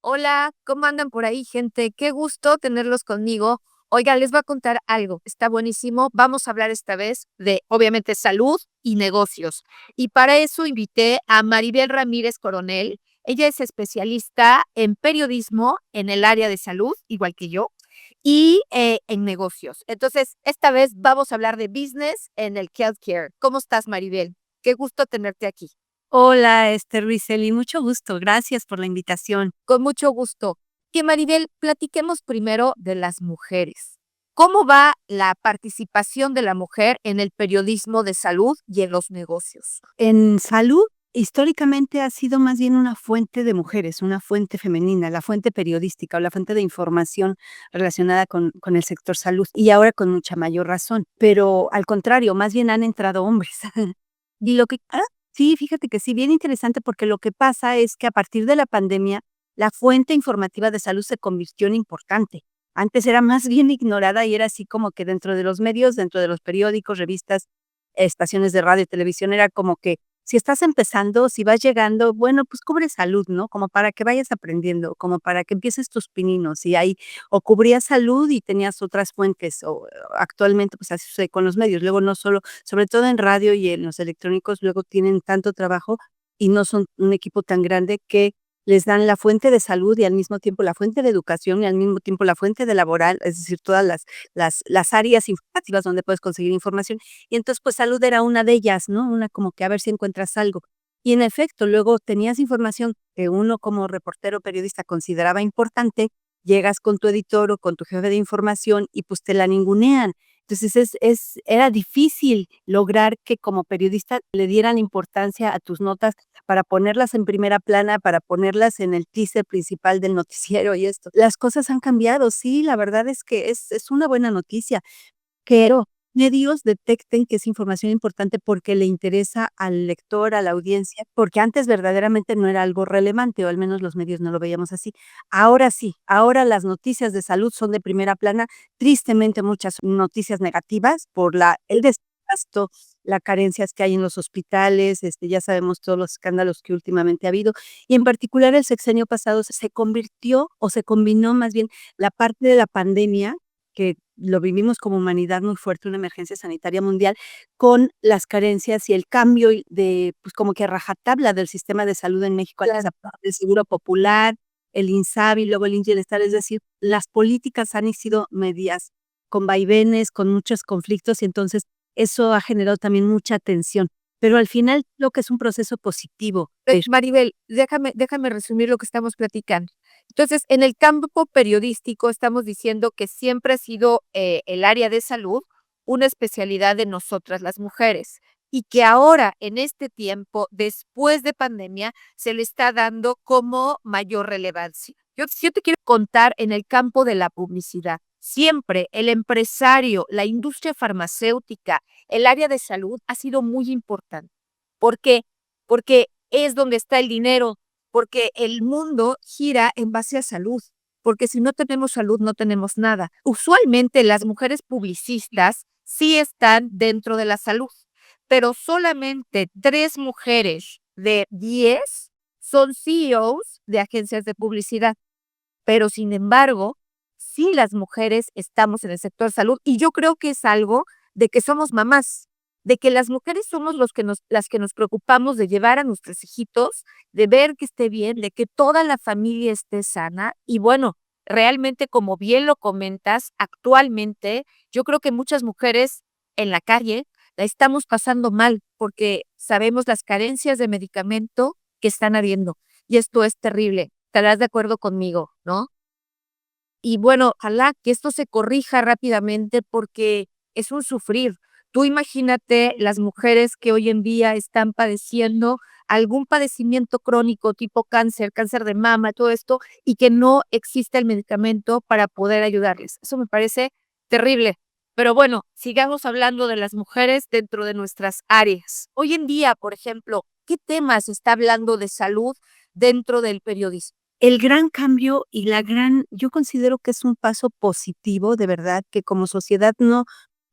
Hola, ¿cómo andan por ahí, gente? Qué gusto tenerlos conmigo. Oiga, les voy a contar algo, está buenísimo. Vamos a hablar esta vez de, obviamente, salud y negocios. Y para eso invité a Maribel Ramírez Coronel. Ella es especialista en periodismo en el área de salud, igual que yo, y en negocios. Entonces, esta vez vamos a hablar de business en el healthcare. ¿Cómo estás, Maribel? Qué gusto tenerte aquí. Hola, Rizeli, mucho gusto. Gracias por la invitación. Con mucho gusto. Que Maribel, platiquemos primero de las mujeres. ¿Cómo va la participación de la mujer en el periodismo de salud y en los negocios? En salud, históricamente ha sido más bien una fuente de mujeres, una fuente femenina, la fuente periodística o la fuente de información relacionada con el sector salud y ahora con mucha mayor razón. Pero al contrario, más bien han entrado hombres. Y lo que, sí, fíjate que sí, bien interesante porque lo que pasa es que a partir de la pandemia, la fuente informativa de salud se convirtió en importante. Antes era más bien ignorada y era así como que dentro de los medios, dentro de los periódicos, revistas, estaciones de radio y televisión, era como que si estás empezando, si vas llegando, bueno, pues cubre salud, ¿no? Como para que vayas aprendiendo, como para que empieces tus pininos y ahí o cubrías salud y tenías otras fuentes o actualmente pues así sucede con los medios. Luego no solo, sobre todo en radio y en los electrónicos, luego tienen tanto trabajo y no son un equipo tan grande que les dan la fuente de salud y al mismo tiempo la fuente de educación y al mismo tiempo la fuente de laboral, es decir, todas las áreas informativas donde puedes conseguir información. Y entonces, pues, salud era una de ellas, ¿no? Una como que a ver si encuentras algo. Y en efecto, luego tenías información que uno como reportero, periodista consideraba importante, llegas con tu editor o con tu jefe de información y, pues, te la ningunean. Entonces, era difícil lograr que como periodista le dieran importancia a tus notas para ponerlas en primera plana, para ponerlas en el teaser principal del noticiero y esto. Las cosas han cambiado, sí, la verdad es que es una buena noticia. Pero medios detecten que es información importante porque le interesa al lector, a la audiencia, porque antes verdaderamente no era algo relevante, o al menos los medios no lo veíamos así. Ahora sí, ahora las noticias de salud son de primera plana, tristemente muchas noticias negativas por el desabasto, las carencias que hay en los hospitales, ya sabemos todos los escándalos que últimamente ha habido, y en particular el sexenio pasado se convirtió, o se combinó más bien la parte de la pandemia, que lo vivimos como humanidad muy fuerte, una emergencia sanitaria mundial, con las carencias y el cambio pues, como que a rajatabla del sistema de salud en México, Claro. el Seguro Popular, el INSABI, luego el INS-Bienestar, es decir, las políticas han sido medias, con vaivenes, con muchos conflictos, y entonces eso ha generado también mucha tensión. Pero al final, lo que es un proceso positivo. Maribel, déjame resumir lo que estamos platicando. Entonces, en el campo periodístico estamos diciendo que siempre ha sido el área de salud una especialidad de nosotras las mujeres y que ahora, en este tiempo, después de pandemia, se le está dando como mayor relevancia. Yo te quiero contar en el campo de la publicidad. Siempre el empresario, la industria farmacéutica, el área de salud ha sido muy importante. ¿Por qué? Porque es donde está el dinero, porque el mundo gira en base a salud, porque si no tenemos salud no tenemos nada. Usualmente las mujeres publicistas sí están dentro de la salud, pero solamente 3 mujeres de 10 son CEOs de agencias de publicidad, pero sin embargo, sí las mujeres estamos en el sector salud y yo creo que es algo de que somos mamás, de que las mujeres somos las que nos preocupamos de llevar a nuestros hijitos, de ver que esté bien, de que toda la familia esté sana y bueno, realmente como bien lo comentas, actualmente yo creo que muchas mujeres en la calle la estamos pasando mal porque sabemos las carencias de medicamento que están habiendo y esto es terrible. Estarás de acuerdo conmigo, ¿no? Y bueno, ojalá que esto se corrija rápidamente porque es un sufrir. Tú imagínate las mujeres que hoy en día están padeciendo algún padecimiento crónico tipo cáncer, cáncer de mama, todo esto, y que no existe el medicamento para poder ayudarles. Eso me parece terrible. Pero bueno, sigamos hablando de las mujeres dentro de nuestras áreas. Hoy en día, por ejemplo, ¿qué temas se está hablando de salud dentro del periodismo? El gran cambio y yo considero que es un paso positivo, de verdad, que como sociedad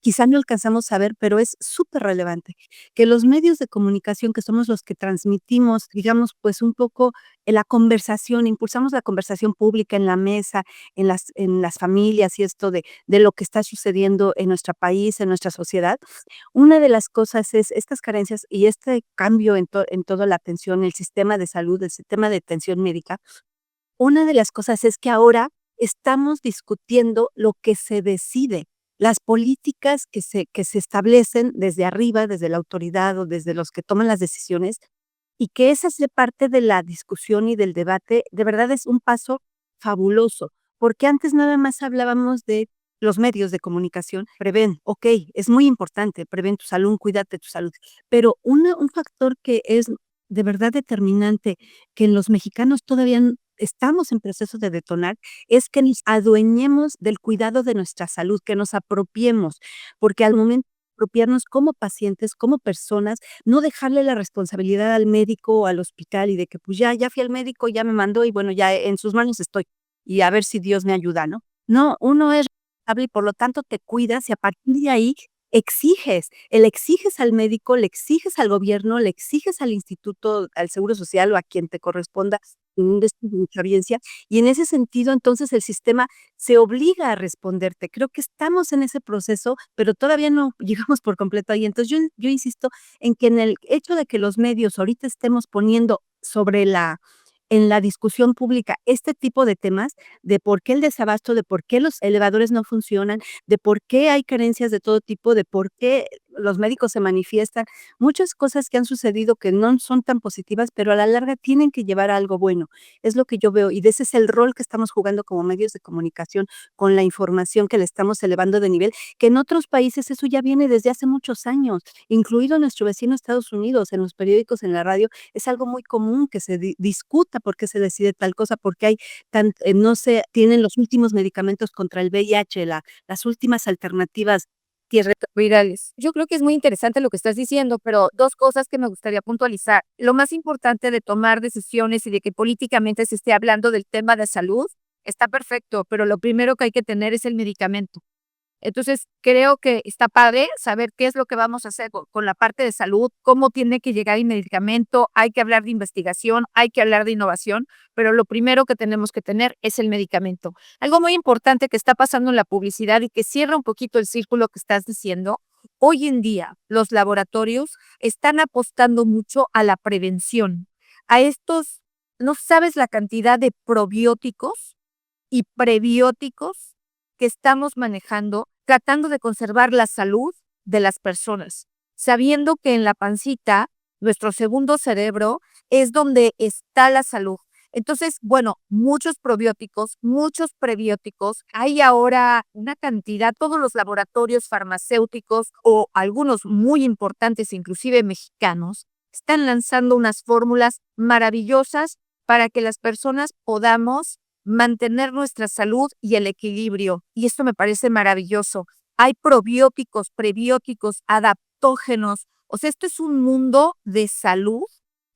quizá no alcanzamos a ver, pero es súper relevante, que los medios de comunicación, que somos los que transmitimos, digamos, pues, un poco la conversación, impulsamos la conversación pública en la mesa, en las familias y esto de lo que está sucediendo en nuestro país, en nuestra sociedad. Una de las cosas es estas carencias y este cambio en toda la atención, el sistema de salud, el sistema de atención médica. Una de las cosas es que ahora estamos discutiendo lo que se decide, las políticas que se establecen desde arriba, desde la autoridad o desde los que toman las decisiones, y que esa sea parte de la discusión y del debate, de verdad es un paso fabuloso, porque antes nada más hablábamos de los medios de comunicación, prevén, okey, es muy importante, prevén tu salud, cuídate tu salud, pero un factor que es de verdad determinante, que en los mexicanos todavía estamos en proceso de detonar, es que nos adueñemos del cuidado de nuestra salud, que nos apropiemos, porque al momento de apropiarnos como pacientes, como personas, no dejarle la responsabilidad al médico o al hospital y de que, pues, ya fui al médico, ya me mandó y bueno, ya en sus manos estoy, y a ver si Dios me ayuda, ¿no? No, uno es responsable y por lo tanto te cuidas y a partir de ahí le exiges al médico, le exiges al gobierno, le exiges al instituto, al Seguro Social o a quien te corresponda en un de mucha audiencia, y en ese sentido, entonces, el sistema se obliga a responderte. Creo que estamos en ese proceso, pero todavía no llegamos por completo ahí. Entonces, yo insisto en que en el hecho de que los medios ahorita estemos poniendo sobre en la discusión pública este tipo de temas, de por qué el desabasto, de por qué los elevadores no funcionan, de por qué hay carencias de todo tipo, de por qué los médicos se manifiestan, muchas cosas que han sucedido que no son tan positivas, pero a la larga tienen que llevar a algo bueno. Es lo que yo veo, y de ese es el rol que estamos jugando como medios de comunicación, con la información que le estamos elevando de nivel, que en otros países eso ya viene desde hace muchos años, incluido nuestro vecino Estados Unidos, en los periódicos, en la radio, es algo muy común que se discuta por qué se decide tal cosa, porque hay no se tienen los últimos medicamentos contra el VIH, las últimas alternativas Virales. Yo creo que es muy interesante lo que estás diciendo, pero 2 cosas que me gustaría puntualizar. Lo más importante de tomar decisiones y de que políticamente se esté hablando del tema de salud, está perfecto, pero lo primero que hay que tener es el medicamento. Entonces, creo que está padre saber qué es lo que vamos a hacer con la parte de salud, cómo tiene que llegar el medicamento, hay que hablar de investigación, hay que hablar de innovación, pero lo primero que tenemos que tener es el medicamento. Algo muy importante que está pasando en la publicidad y que cierra un poquito el círculo que estás diciendo, hoy en día los laboratorios están apostando mucho a la prevención, a estos, no sabes la cantidad de probióticos y prebióticos que estamos manejando, tratando de conservar la salud de las personas, sabiendo que en la pancita, nuestro segundo cerebro, es donde está la salud. Entonces, bueno, muchos probióticos, muchos prebióticos, hay ahora una cantidad, todos los laboratorios farmacéuticos o algunos muy importantes, inclusive mexicanos, están lanzando unas fórmulas maravillosas para que las personas podamos mantener nuestra salud y el equilibrio. Y esto me parece maravilloso. Hay probióticos, prebióticos, adaptógenos. O sea, esto es un mundo de salud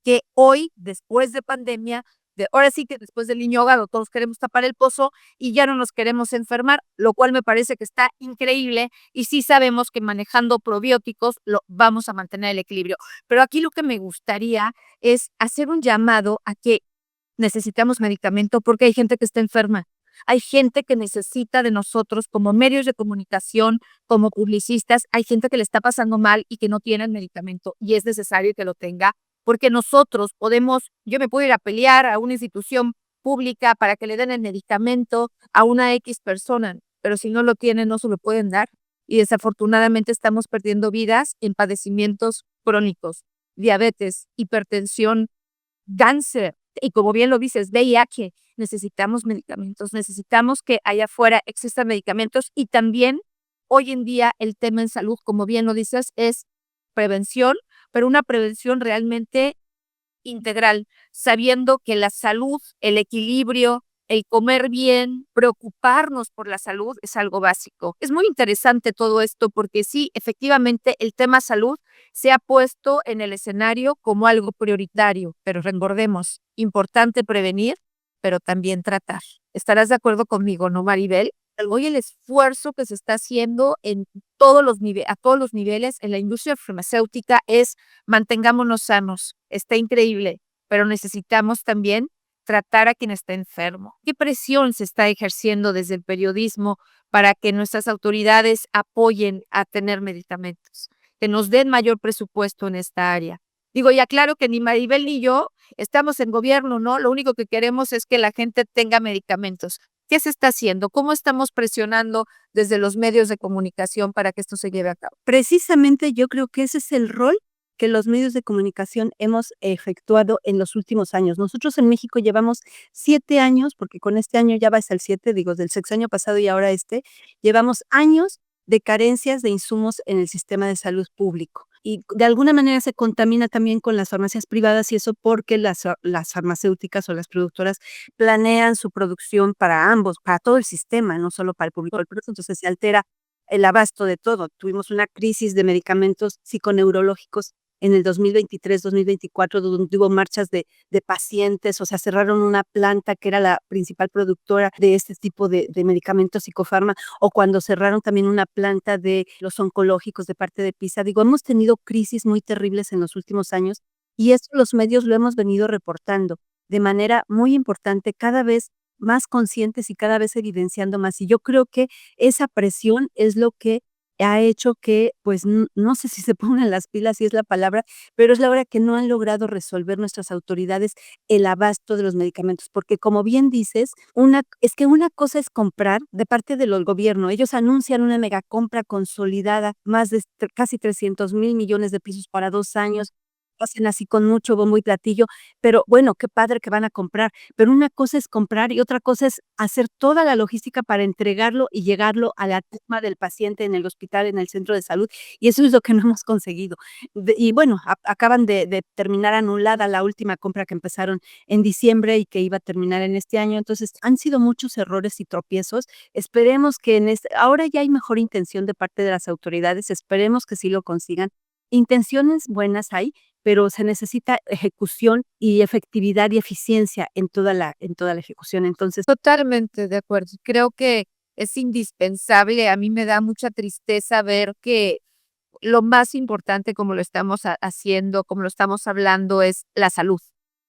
que hoy, después de pandemia, ahora sí que después del niño ahogado, todos queremos tapar el pozo y ya no nos queremos enfermar, lo cual me parece que está increíble y sí sabemos que manejando probióticos lo vamos a mantener el equilibrio. Pero aquí lo que me gustaría es hacer un llamado a que necesitamos medicamento porque hay gente que está enferma. Hay gente que necesita de nosotros como medios de comunicación, como publicistas. Hay gente que le está pasando mal y que no tiene el medicamento y es necesario que lo tenga porque nosotros podemos, yo me puedo ir a pelear a una institución pública para que le den el medicamento a una X persona, pero si no lo tienen no se lo pueden dar y desafortunadamente estamos perdiendo vidas en padecimientos crónicos, diabetes, hipertensión, cáncer y como bien lo dices, VIH, necesitamos medicamentos, necesitamos que allá afuera existan medicamentos y también hoy en día el tema en salud, como bien lo dices, es prevención, pero una prevención realmente integral, sabiendo que la salud, el equilibrio, el comer bien, preocuparnos por la salud es algo básico. Es muy interesante todo esto porque sí, efectivamente, el tema salud se ha puesto en el escenario como algo prioritario, pero recordemos, importante prevenir, pero también tratar. ¿Estarás de acuerdo conmigo, no, Maribel? Hoy el esfuerzo que se está haciendo en todos los a todos los niveles en la industria farmacéutica es mantengámonos sanos. Está increíble, pero necesitamos también tratar a quien está enfermo. ¿Qué presión se está ejerciendo desde el periodismo para que nuestras autoridades apoyen a tener medicamentos, que nos den mayor presupuesto en esta área? Digo, ya claro que ni Maribel ni yo estamos en gobierno, ¿no? Lo único que queremos es que la gente tenga medicamentos. ¿Qué se está haciendo? ¿Cómo estamos presionando desde los medios de comunicación para que esto se lleve a cabo? Precisamente yo creo que ese es el rol que los medios de comunicación hemos efectuado en los últimos años. Nosotros en México llevamos 7 años, porque con este año ya va hasta el 7, digo, del sexenio pasado y ahora este, llevamos años de carencias de insumos en el sistema de salud público. Y de alguna manera se contamina también con las farmacias privadas y eso porque las farmacéuticas o las productoras planean su producción para ambos, para todo el sistema, no solo para el público del producto, entonces se altera el abasto de todo. Tuvimos una crisis de medicamentos psiconeurológicos en el 2023, 2024, donde hubo marchas de pacientes, o sea, cerraron una planta que era la principal productora de este tipo de medicamentos psicofarma, o cuando cerraron también una planta de los oncológicos de parte de PISA. Digo, hemos tenido crisis muy terribles en los últimos años y esto los medios lo hemos venido reportando de manera muy importante, cada vez más conscientes y cada vez evidenciando más. Y yo creo que esa presión es lo que ha hecho que, pues, no sé si se pongan las pilas, si es la palabra, pero es la hora que no han logrado resolver nuestras autoridades el abasto de los medicamentos, porque como bien dices, una cosa es comprar de parte del gobierno. Ellos anuncian una megacompra consolidada, más de casi 300,000 millones de pesos para 2 años, lo hacen así con mucho bombo y platillo, pero bueno, qué padre que van a comprar, pero una cosa es comprar y otra cosa es hacer toda la logística para entregarlo y llegarlo a la toma del paciente en el hospital, en el centro de salud, y eso es lo que no hemos conseguido. Y bueno, acaban de terminar anulada la última compra que empezaron en diciembre y que iba a terminar en este año, entonces han sido muchos errores y tropiezos. Esperemos que ahora ya hay mejor intención de parte de las autoridades, esperemos que sí lo consigan. Intenciones buenas hay, pero se necesita ejecución y efectividad y eficiencia en toda la ejecución. Entonces, Totalmente de acuerdo. Creo que es indispensable. A mí me da mucha tristeza ver que lo más importante, como lo estamos haciendo, como lo estamos hablando, es la salud.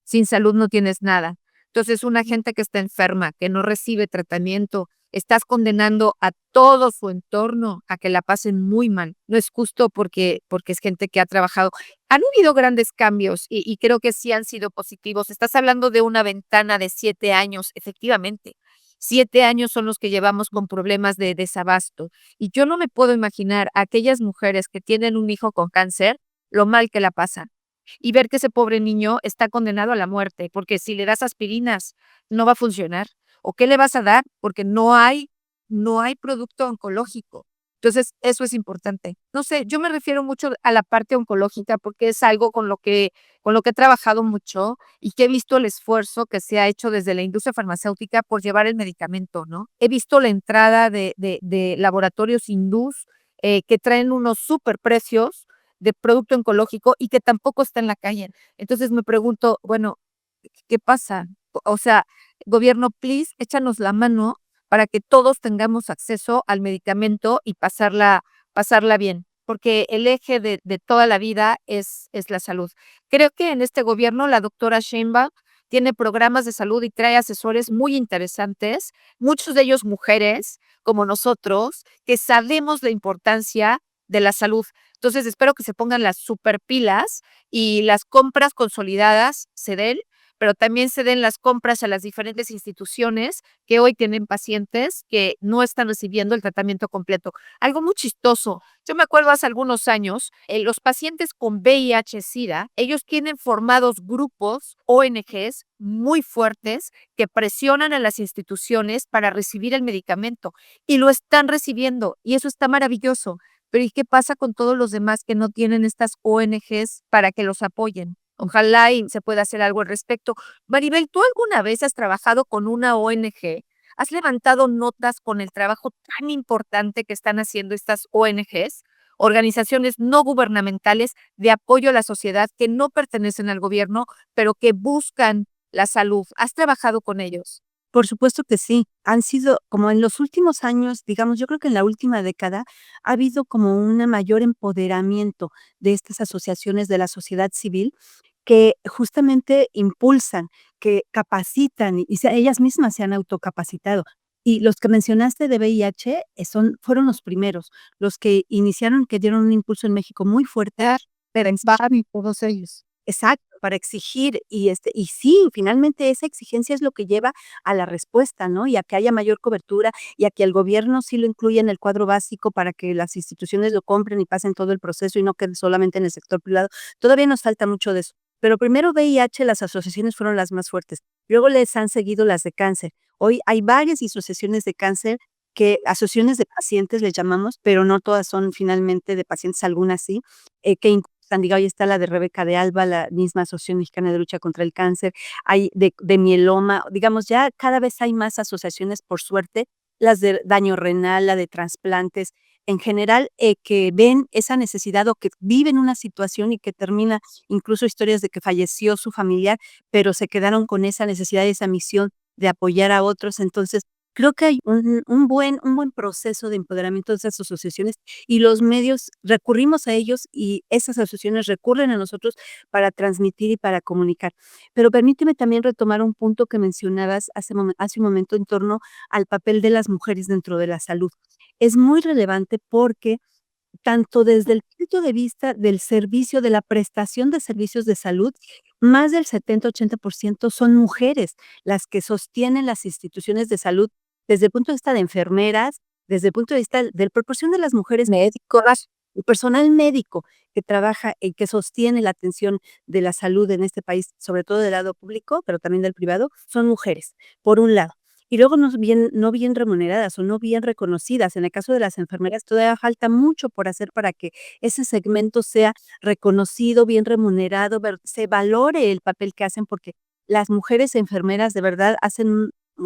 Sin salud no tienes nada. Entonces, una gente que está enferma, que no recibe tratamiento, estás condenando a todo su entorno a que la pasen muy mal. No es justo porque es gente que ha trabajado. Han habido grandes cambios y creo que sí han sido positivos. Estás hablando de una ventana de 7 años, efectivamente. 7 años son los que llevamos con problemas de desabasto. Y yo no me puedo imaginar a aquellas mujeres que tienen un hijo con cáncer, lo mal que la pasan. Y ver que ese pobre niño está condenado a la muerte, porque si le das aspirinas, no va a funcionar. ¿O qué le vas a dar? Porque no hay producto oncológico. Entonces, eso es importante. No sé, yo me refiero mucho a la parte oncológica porque es algo con lo que he trabajado mucho y que he visto el esfuerzo que se ha hecho desde la industria farmacéutica por llevar el medicamento, ¿no? He visto la entrada de laboratorios hindús que traen unos superprecios de producto oncológico y que tampoco está en la calle. Entonces me pregunto, bueno, ¿qué pasa? O sea, gobierno, please, échanos la mano para que todos tengamos acceso al medicamento y pasarla bien, porque el eje de toda la vida es la salud. Creo que en este gobierno la doctora Sheinbaum tiene programas de salud y trae asesores muy interesantes, muchos de ellos mujeres como nosotros, que sabemos la importancia de la salud. Entonces, espero que se pongan las superpilas y las compras consolidadas se den, pero también se den las compras a las diferentes instituciones que hoy tienen pacientes que no están recibiendo el tratamiento completo. Algo muy chistoso. Yo me acuerdo hace algunos años, los pacientes con VIH-Sida, ellos tienen formados grupos, ONGs, muy fuertes que presionan a las instituciones para recibir el medicamento y lo están recibiendo y eso está maravilloso. Pero ¿y qué pasa con todos los demás que no tienen estas ONGs para que los apoyen? Ojalá y se pueda hacer algo al respecto. Maribel, ¿tú alguna vez has trabajado con una ONG? ¿Has levantado notas con el trabajo tan importante que están haciendo estas ONGs? Organizaciones no gubernamentales de apoyo a la sociedad que no pertenecen al gobierno, pero que buscan la salud. ¿Has trabajado con ellos? Por supuesto que sí. Han sido como en los últimos años, digamos, yo creo que en la última década ha habido como un mayor empoderamiento de estas asociaciones de la sociedad civil que justamente impulsan, que capacitan y ellas mismas se han autocapacitado. Y los que mencionaste de VIH, fueron los primeros, los que iniciaron, que dieron un impulso en México muy fuerte. Pero en Barbie, todos ellos. Exacto, para exigir y sí, finalmente esa exigencia es lo que lleva a la respuesta, ¿no? Y a que haya mayor cobertura, y a que el gobierno sí lo incluya en el cuadro básico para que las instituciones lo compren y pasen todo el proceso y no quede solamente en el sector privado. Todavía nos falta mucho de eso. Pero primero VIH, las asociaciones fueron las más fuertes, luego les han seguido las de cáncer. Hoy hay varias asociaciones de cáncer asociaciones de pacientes les llamamos, pero no todas son finalmente de pacientes, algunas sí, que digo, ahí está la de Rebeca de Alba, la misma Asociación Mexicana de Lucha contra el Cáncer, hay de mieloma, digamos, ya cada vez hay más asociaciones, por suerte, las de daño renal, la de trasplantes, en general, que ven esa necesidad o que viven una situación y que termina incluso historias de que falleció su familiar, pero se quedaron con esa necesidad y esa misión de apoyar a otros. Entonces, creo que hay un buen proceso de empoderamiento de esas asociaciones y los medios recurrimos a ellos y esas asociaciones recurren a nosotros para transmitir y para comunicar. Pero permíteme también retomar un punto que mencionabas hace un momento en torno al papel de las mujeres dentro de la salud. Es muy relevante porque tanto desde el punto de vista del servicio, de la prestación de servicios de salud, más del 70-80% son mujeres las que sostienen las instituciones de salud desde el punto de vista de enfermeras, desde el punto de vista de proporción de las mujeres médicos, el personal médico que trabaja y que sostiene la atención de la salud en este país, sobre todo del lado público, pero también del privado, son mujeres, por un lado. Y luego no bien remuneradas o no bien reconocidas. En el caso de las enfermeras, todavía falta mucho por hacer para que ese segmento sea reconocido, bien remunerado, se valore el papel que hacen, porque las mujeres enfermeras de verdad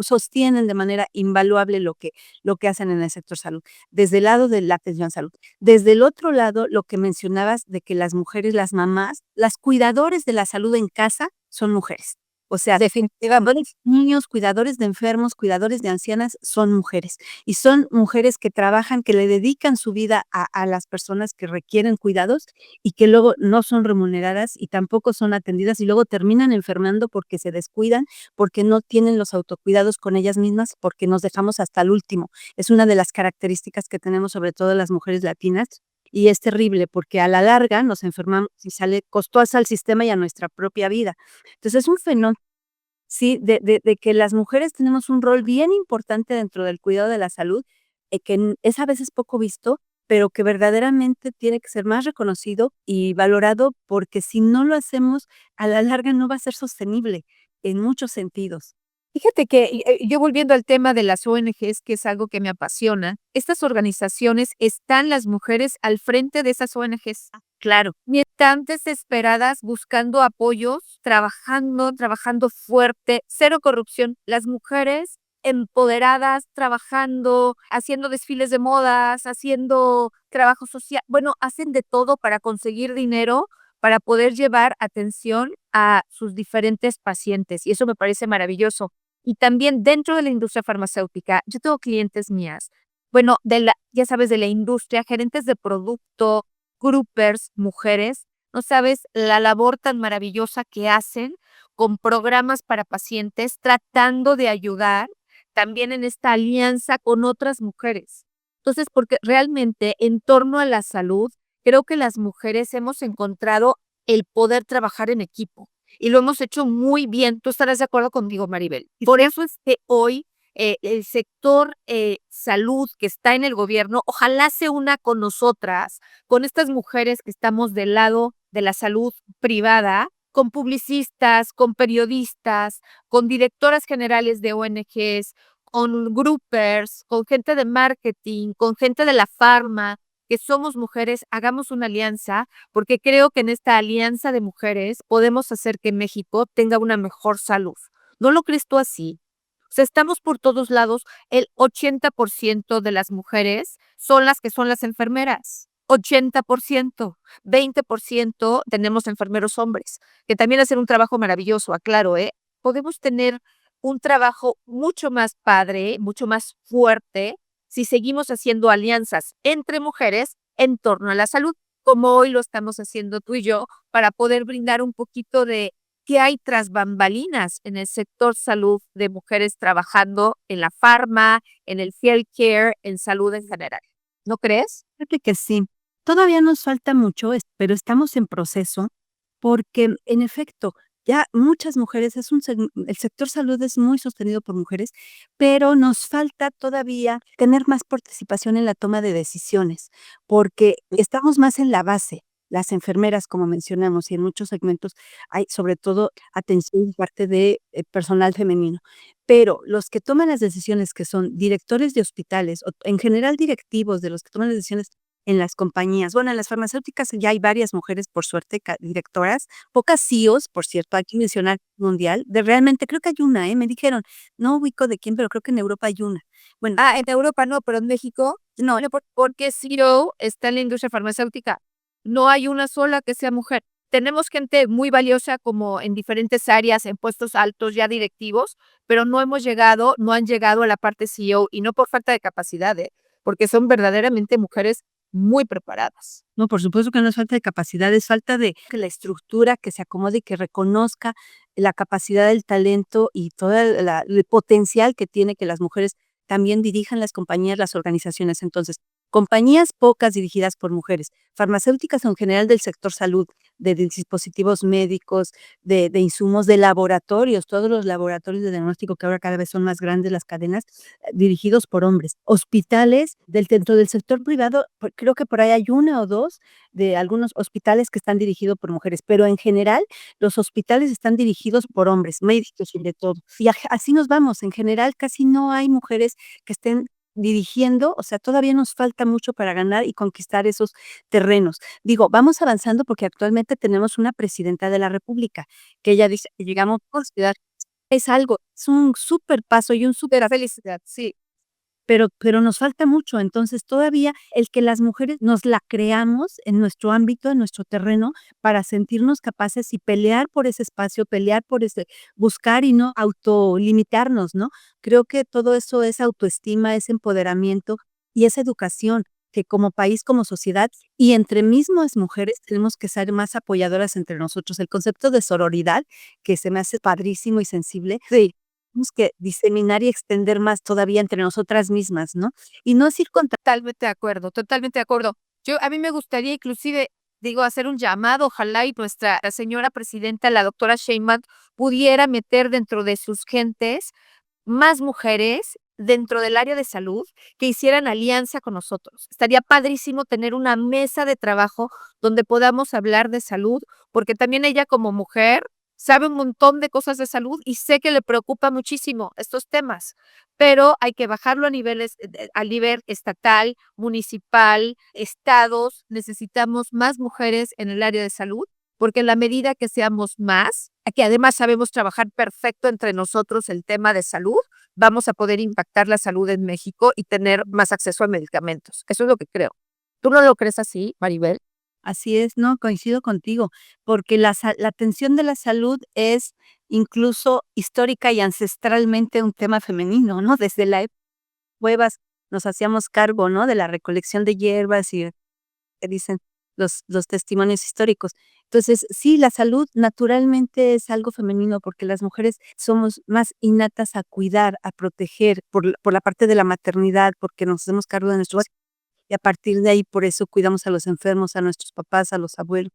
sostienen de manera invaluable lo que hacen en el sector salud, desde el lado de la atención a salud. Desde el otro lado, lo que mencionabas de que las mujeres, las mamás, las cuidadores de la salud en casa son mujeres. O sea, definitivamente, niños, cuidadores de enfermos, cuidadores de ancianas son mujeres. Y son mujeres que trabajan, que le dedican su vida a las personas que requieren cuidados y que luego no son remuneradas y tampoco son atendidas y luego terminan enfermando porque se descuidan, porque no tienen los autocuidados con ellas mismas, porque nos dejamos hasta el último. Es una de las características que tenemos, sobre todo las mujeres latinas, y es terrible porque a la larga nos enfermamos y sale costosa al sistema y a nuestra propia vida. Entonces, es un fenómeno, sí, de que las mujeres tenemos un rol bien importante dentro del cuidado de la salud, que es a veces poco visto, pero que verdaderamente tiene que ser más reconocido y valorado, porque si no lo hacemos, a la larga no va a ser sostenible en muchos sentidos. Fíjate que, yo volviendo al tema de las ONGs, que es algo que me apasiona, estas organizaciones están las mujeres al frente de esas ONGs. Claro. Y están desesperadas buscando apoyos, trabajando fuerte, cero corrupción. Las mujeres empoderadas, trabajando, haciendo desfiles de modas, haciendo trabajo social. Bueno, hacen de todo para conseguir dinero, para poder llevar atención a sus diferentes pacientes, y eso me parece maravilloso. Y también dentro de la industria farmacéutica, yo tengo clientes mías, bueno, ya sabes, de la industria, gerentes de producto, groupers, mujeres, no sabes la labor tan maravillosa que hacen con programas para pacientes, tratando de ayudar también en esta alianza con otras mujeres. Entonces, porque realmente en torno a la salud, creo que las mujeres hemos encontrado el poder trabajar en equipo y lo hemos hecho muy bien. Tú estarás de acuerdo conmigo, Maribel. Por eso es que hoy el sector salud que está en el gobierno, ojalá se una con nosotras, con estas mujeres que estamos del lado de la salud privada, con publicistas, con periodistas, con directoras generales de ONGs, con groupers, con gente de marketing, con gente de la farma, que somos mujeres, hagamos una alianza, porque creo que en esta alianza de mujeres podemos hacer que México tenga una mejor salud. ¿No lo crees tú así? O sea, estamos por todos lados. El 80% de las mujeres son las que son las enfermeras. 80%. 20% tenemos enfermeros hombres, que también hacen un trabajo maravilloso, aclaro, ¿eh? Podemos tener un trabajo mucho más padre, mucho más fuerte, si seguimos haciendo alianzas entre mujeres en torno a la salud, como hoy lo estamos haciendo tú y yo, para poder brindar un poquito de qué hay tras bambalinas en el sector salud de mujeres trabajando en la farma, en el healthcare, en salud en general. ¿No crees? Fíjate que sí. Todavía nos falta mucho, pero estamos en proceso, porque en efecto, ya muchas mujeres el sector salud es muy sostenido por mujeres, pero nos falta todavía tener más participación en la toma de decisiones, porque estamos más en la base. Las enfermeras, como mencionamos, y en muchos segmentos hay sobre todo atención de parte de personal femenino. Pero los que toman las decisiones, que son directores de hospitales, o en general directivos de los que toman las decisiones en las compañías, bueno, en las farmacéuticas ya hay varias mujeres, por suerte, directoras, pocas CEOs, por cierto, hay que mencionar mundial, de realmente creo que hay una, me dijeron, no ubico de quién, pero creo que en Europa hay una. Bueno, En Europa no, pero en México no, porque CEO está en la industria farmacéutica. No hay una sola que sea mujer. Tenemos gente muy valiosa como en diferentes áreas, en puestos altos ya directivos, pero no han llegado a la parte CEO y no por falta de capacidad, porque son verdaderamente mujeres muy preparadas. no, por supuesto que no es falta de capacidad, es falta de que la estructura que se acomode y que reconozca la capacidad, el talento y toda el potencial que tiene que las mujeres también dirijan las compañías, las organizaciones. Entonces, compañías pocas dirigidas por mujeres, farmacéuticas en general del sector salud, de dispositivos médicos, de insumos, de laboratorios, todos los laboratorios de diagnóstico que ahora cada vez son más grandes las cadenas, dirigidos por hombres. Hospitales dentro del sector privado, creo que por ahí hay una o 2 de algunos hospitales que están dirigidos por mujeres, pero en general los hospitales están dirigidos por hombres, médicos sobre todo. Y así nos vamos, en general casi no hay mujeres que estén dirigiendo, o sea, todavía nos falta mucho para ganar y conquistar esos terrenos. Digo, vamos avanzando porque actualmente tenemos una presidenta de la república, que ella dice que llegamos a considerar es algo, es un súper paso y un súper Felicidad, sí. pero nos falta mucho. Entonces, todavía el que las mujeres nos la creamos en nuestro ámbito, en nuestro terreno, para sentirnos capaces y pelear por ese espacio, pelear por ese buscar y no autolimitarnos, ¿no? Creo que todo eso es autoestima, es empoderamiento y es educación, que como país, como sociedad y entre mismas mujeres tenemos que ser más apoyadoras entre nosotros. El concepto de sororidad, que se me hace padrísimo y sensible, Sí, tenemos que diseminar y extender más todavía entre nosotras mismas, ¿no? Y no es ir contra totalmente de acuerdo, totalmente de acuerdo. A mí me gustaría inclusive, digo, hacer un llamado, ojalá y nuestra la señora presidenta, la doctora Sheinbaum, pudiera meter dentro de sus gentes más mujeres dentro del área de salud que hicieran alianza con nosotros. Estaría padrísimo tener una mesa de trabajo donde podamos hablar de salud, porque también ella como mujer sabe un montón de cosas de salud y sé que le preocupa muchísimo estos temas, pero hay que bajarlo a nivel estatal, municipal, estados. Necesitamos más mujeres en el área de salud, porque en la medida que seamos más, que además sabemos trabajar perfecto entre nosotros el tema de salud, vamos a poder impactar la salud en México y tener más acceso a medicamentos. Eso es lo que creo. ¿Tú no lo crees así, Maribel? así es, no, coincido contigo, porque la atención de la salud es incluso histórica y ancestralmente un tema femenino, ¿no? Desde la época de cuevas nos hacíamos cargo, ¿no? De la recolección de hierbas y que dicen los testimonios históricos. Entonces, sí, la salud naturalmente es algo femenino, porque las mujeres somos más innatas a cuidar, a proteger por la parte de la maternidad, porque nos hacemos cargo de nuestros y a partir de ahí, por eso cuidamos a los enfermos, a nuestros papás, a los abuelos.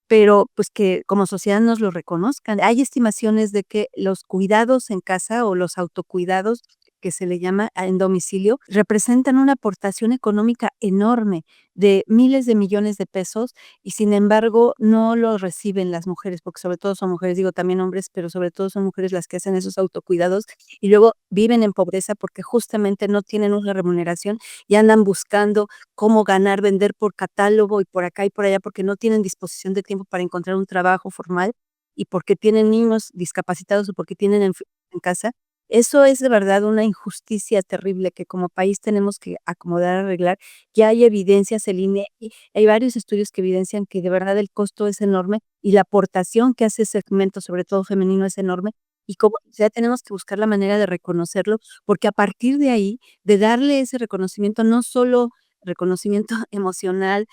Pero, pues, que como sociedad nos lo reconozcan. Hay estimaciones de que los cuidados en casa o los autocuidados, que se le llama en domicilio, representan una aportación económica enorme de miles de millones de pesos y, sin embargo, no lo reciben las mujeres, porque sobre todo son mujeres, digo también hombres, pero sobre todo son mujeres las que hacen esos autocuidados y luego viven en pobreza porque justamente no tienen una remuneración y andan buscando cómo ganar, vender por catálogo y por acá y por allá, porque no tienen disposición de tiempo para encontrar un trabajo formal y porque tienen niños discapacitados o porque tienen en casa. Eso es de verdad una injusticia terrible que como país tenemos que acomodar, arreglar. Ya hay evidencias, el INEGI, hay varios estudios que evidencian que de verdad el costo es enorme y la aportación que hace ese segmento, sobre todo femenino, es enorme, y como ya tenemos que buscar la manera de reconocerlo, porque a partir de ahí, de darle ese reconocimiento, no solo reconocimiento emocional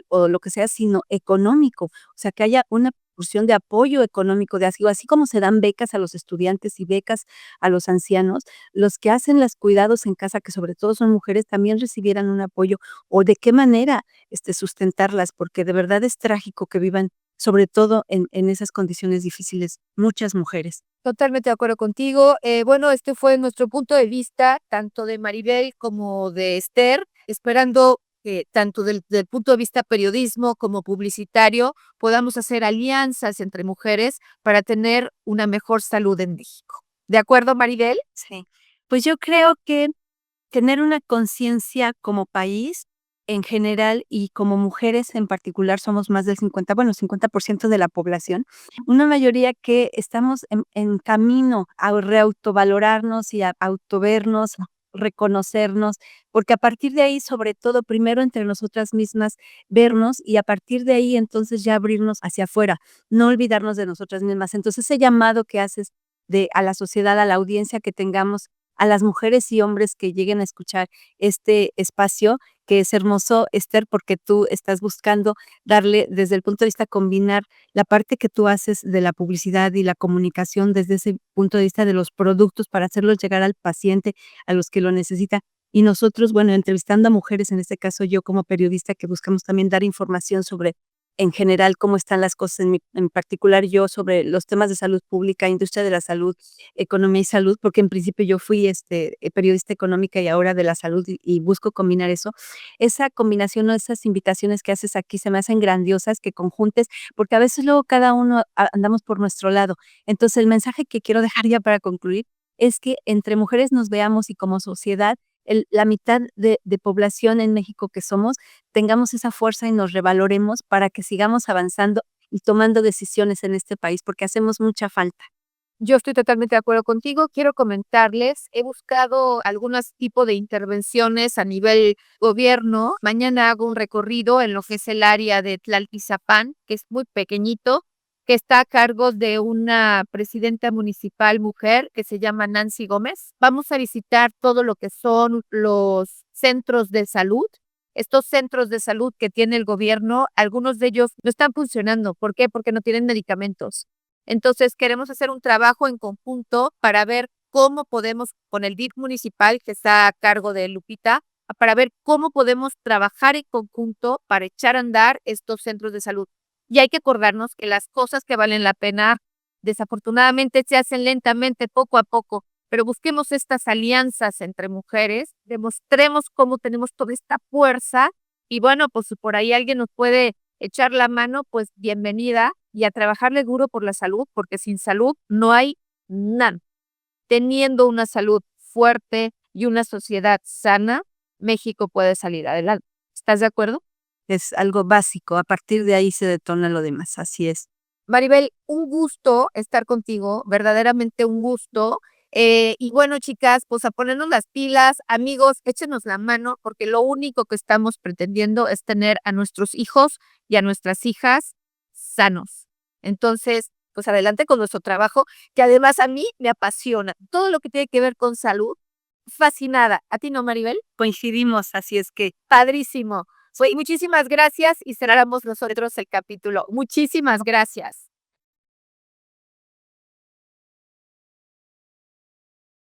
o lo que sea, sino económico, o sea, que haya una porción de apoyo económico, de así como se dan becas a los estudiantes y becas a los ancianos, los que hacen los cuidados en casa, que sobre todo son mujeres, también recibieran un apoyo, o de qué manera, sustentarlas, porque de verdad es trágico que vivan, sobre todo en esas condiciones difíciles, muchas mujeres. Totalmente de acuerdo contigo. Bueno, este fue nuestro punto de vista, tanto de Maribel como de Esther, esperando que tanto del punto de vista periodismo como publicitario podamos hacer alianzas entre mujeres para tener una mejor salud en México. ¿De acuerdo, Maribel? Sí. Pues yo creo que tener una conciencia como país en general y como mujeres en particular somos más del 50% de la población, una mayoría que estamos en camino a reautovalorarnos y a autovernos, reconocernos, porque a partir de ahí, sobre todo, primero entre nosotras mismas, vernos y a partir de ahí entonces ya abrirnos hacia afuera, no olvidarnos de nosotras mismas. Entonces, ese llamado que haces a la sociedad, a la audiencia que tengamos, a las mujeres y hombres que lleguen a escuchar este espacio, que es hermoso, Esther, porque tú estás buscando darle, desde el punto de vista, combinar la parte que tú haces de la publicidad y la comunicación desde ese punto de vista de los productos para hacerlos llegar al paciente, a los que lo necesitan. Y nosotros, bueno, entrevistando a mujeres, en este caso yo como periodista, que buscamos también dar información sobre, en general, cómo están las cosas, en particular yo, sobre los temas de salud pública, industria de la salud, economía y salud, porque en principio yo fui, periodista económica y ahora de la salud, y busco combinar eso. Esa combinación o esas invitaciones que haces aquí se me hacen grandiosas, que conjuntes, porque a veces luego cada uno andamos por nuestro lado. Entonces, el mensaje que quiero dejar ya para concluir es que entre mujeres nos veamos y como sociedad, la mitad de población en México que somos, tengamos esa fuerza y nos revaloremos para que sigamos avanzando y tomando decisiones en este país, porque hacemos mucha falta. Yo estoy totalmente de acuerdo contigo. Quiero comentarles, he buscado algunos tipos de intervenciones a nivel gobierno. Mañana hago un recorrido en lo que es el área de Tlaltizapán, que es muy pequeñito, que está a cargo de una presidenta municipal mujer que se llama Nancy Gómez. Vamos a visitar todo lo que son los centros de salud. Estos centros de salud que tiene el gobierno, algunos de ellos no están funcionando. ¿Por qué? Porque no tienen medicamentos. Entonces, queremos hacer un trabajo en conjunto para ver cómo podemos, con el DIF municipal que está a cargo de Lupita, para ver cómo podemos trabajar en conjunto para echar a andar estos centros de salud. Y hay que acordarnos que las cosas que valen la pena, desafortunadamente, se hacen lentamente, poco a poco, pero busquemos estas alianzas entre mujeres, demostremos cómo tenemos toda esta fuerza y bueno, pues si por ahí alguien nos puede echar la mano, pues bienvenida y a trabajarle duro por la salud, porque sin salud no hay nada. Teniendo una salud fuerte y una sociedad sana, México puede salir adelante. ¿Estás de acuerdo? Es algo básico, a partir de ahí se detona lo demás, así es. Maribel, un gusto estar contigo, verdaderamente un gusto. Y bueno, chicas, pues a ponernos las pilas, amigos, échenos la mano, porque lo único que estamos pretendiendo es tener a nuestros hijos y a nuestras hijas sanos. Entonces, pues adelante con nuestro trabajo, que además a mí me apasiona. Todo lo que tiene que ver con salud, fascinada. ¿A ti no, Maribel? Coincidimos, así es que Padrísimo. Pues muchísimas gracias y cerramos nosotros el capítulo. Muchísimas gracias.